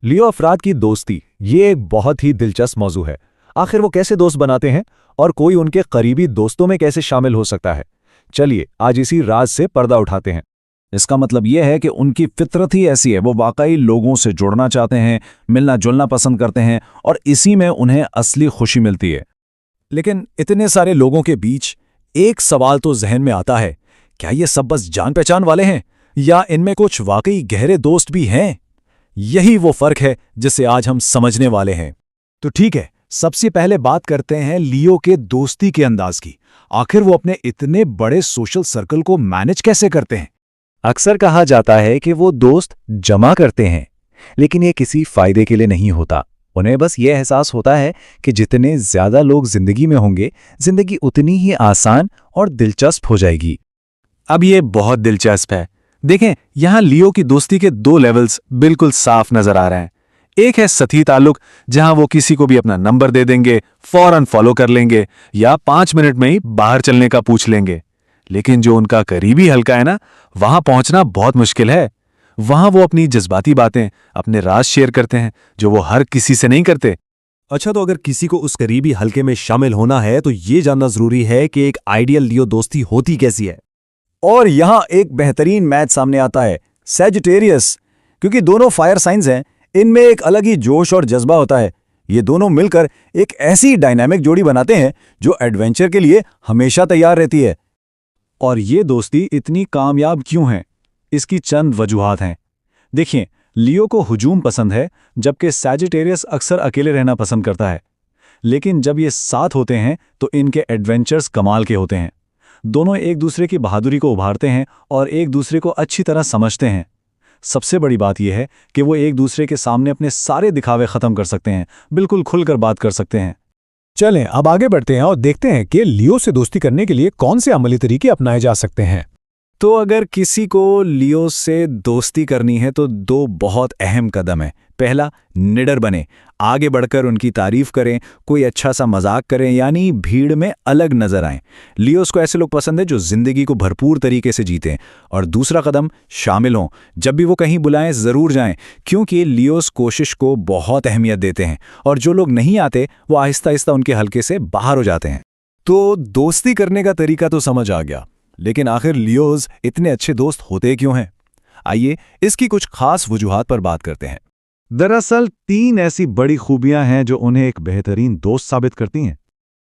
लियो अफराद की दोस्ती ये एक बहुत ही दिलचस्प मौजू है। आखिर वो कैसे दोस्त बनाते हैं और कोई उनके करीबी दोस्तों में कैसे शामिल हो सकता है। चलिए आज इसी राज से पर्दा उठाते हैं। इसका मतलब यह है कि उनकी फितरत ही ऐसी है, वो वाकई लोगों से जुड़ना चाहते हैं, मिलना जुलना पसंद करते हैं और इसी में उन्हें असली खुशी मिलती है। लेकिन इतने सारे लोगों के बीच एक सवाल तो जहन में आता है, क्या ये सब बस जान पहचान वाले हैं या इनमें कुछ वाकई गहरे दोस्त भी हैं? यही वो फर्क है जिसे आज हम समझने वाले हैं। तो ठीक है, सबसे पहले बात करते हैं लियो के दोस्ती के अंदाज की। आखिर वो अपने इतने बड़े सोशल सर्कल को मैनेज कैसे करते हैं? अक्सर कहा जाता है कि वो दोस्त जमा करते हैं, लेकिन ये किसी फायदे के लिए नहीं होता। उन्हें बस ये एहसास होता है कि जितने ज्यादा लोग जिंदगी में होंगे, जिंदगी उतनी ही आसान और दिलचस्प हो जाएगी। अब ये बहुत दिलचस्प है। देखें, यहां लियो की दोस्ती के दो लेवल्स बिल्कुल साफ नजर आ रहे हैं। एक है सतही ताल्लुक, जहां वो किसी को भी अपना नंबर दे देंगे, फौरन फॉलो कर लेंगे या 5 मिनट में ही बाहर चलने का पूछ लेंगे। लेकिन जो उनका करीबी हल्का है ना, वहां पहुंचना बहुत मुश्किल है। वहां वो अपनी जज्बाती बातें, अपने राज शेयर करते हैं जो वो हर किसी से नहीं करते। अच्छा, तो अगर किसी को उस करीबी हल्के में शामिल होना है तो ये जानना जरूरी है कि एक आइडियल लियो दोस्ती होती कैसी है। और यहां एक बेहतरीन मैच सामने आता है, सैजिटेरियस। क्योंकि दोनों फायर साइंस हैं, इनमें एक अलग ही जोश और जज्बा होता है। ये दोनों मिलकर एक ऐसी डायनामिक जोड़ी बनाते हैं जो एडवेंचर के लिए हमेशा तैयार रहती है। और ये दोस्ती इतनी कामयाब क्यों है? इसकी चंद वजूहात हैं। देखिए, लियो को हुजूम पसंद है, जबकि सैजिटेरियस अक्सर अकेले रहना पसंद करता है। लेकिन जब ये साथ होते हैं तो इनके एडवेंचर्स कमाल के होते हैं। दोनों एक दूसरे की बहादुरी को उभारते हैं और एक दूसरे को अच्छी तरह समझते हैं। सबसे बड़ी बात यह है कि वो एक दूसरे के सामने अपने सारे दिखावे खत्म कर सकते हैं, बिल्कुल खुलकर बात कर सकते हैं। चलें अब आगे बढ़ते हैं और देखते हैं कि लियो से दोस्ती करने के लिए कौन से अमली तरीके अपनाए जा सकते हैं। तो अगर किसी को लियो से दोस्ती करनी है तो दो बहुत अहम कदम है। पहला, निडर बने, आगे बढ़कर उनकी तारीफ करें, कोई अच्छा सा मजाक करें, यानी भीड़ में अलग नजर आएं। लियोस को ऐसे लोग पसंद है जो जिंदगी को भरपूर तरीके से जीतें। और दूसरा कदम, शामिल हों। जब भी वो कहीं बुलाएं जरूर जाएं, क्योंकि लियोस कोशिश को बहुत अहमियत देते हैं और जो लोग नहीं आते वो आहिस्ता आहिस्ता उनके हल्के से बाहर हो जाते हैं। तो दोस्ती करने का तरीका तो समझ आ गया, लेकिन आखिर लियोस इतने अच्छे दोस्त होते क्यों हैं? आइए इसकी कुछ खास वजूहात पर बात करते हैं। दरअसल 3 ऐसी बड़ी खूबियां हैं जो उन्हें एक बेहतरीन दोस्त साबित करती हैं।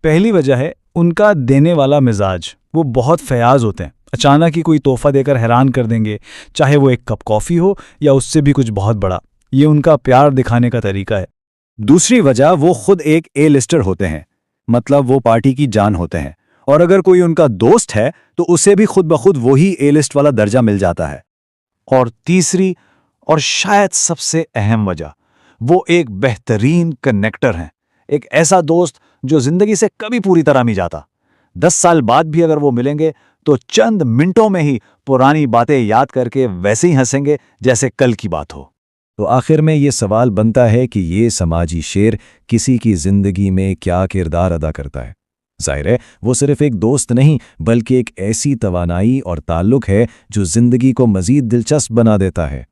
पहली वजह है उनका देने वाला मिजाज। वो बहुत फयाज होते हैं, अचानक ही कोई तोहफा देकर हैरान कर देंगे, चाहे वो एक कप कॉफी हो या उससे भी कुछ बहुत बड़ा। ये उनका प्यार दिखाने का तरीका है। दूसरी वजह, वो खुद एक ए लिस्टर होते हैं, मतलब वो पार्टी की जान होते हैं और अगर कोई उनका दोस्त है तो उसे भी खुद ब खुद वही ए लिस्ट वाला दर्जा मिल जाता है। और तीसरी और शायद सबसे अहम वजह, वो एक बेहतरीन कनेक्टर हैं। एक ऐसा दोस्त जो जिंदगी से कभी पूरी तरह नहीं जाता। 10 साल बाद भी अगर वो मिलेंगे तो चंद मिनटों में ही पुरानी बातें याद करके वैसे ही हंसेंगे जैसे कल की बात हो। तो आखिर में ये सवाल बनता है कि ये समाजी शेर किसी की जिंदगी में क्या किरदार अदा करता है। जाहिर है वो सिर्फ एक दोस्त नहीं, बल्कि एक ऐसी तवानाई और ताल्लुक है जो जिंदगी को मजीद दिलचस्प बना देता है।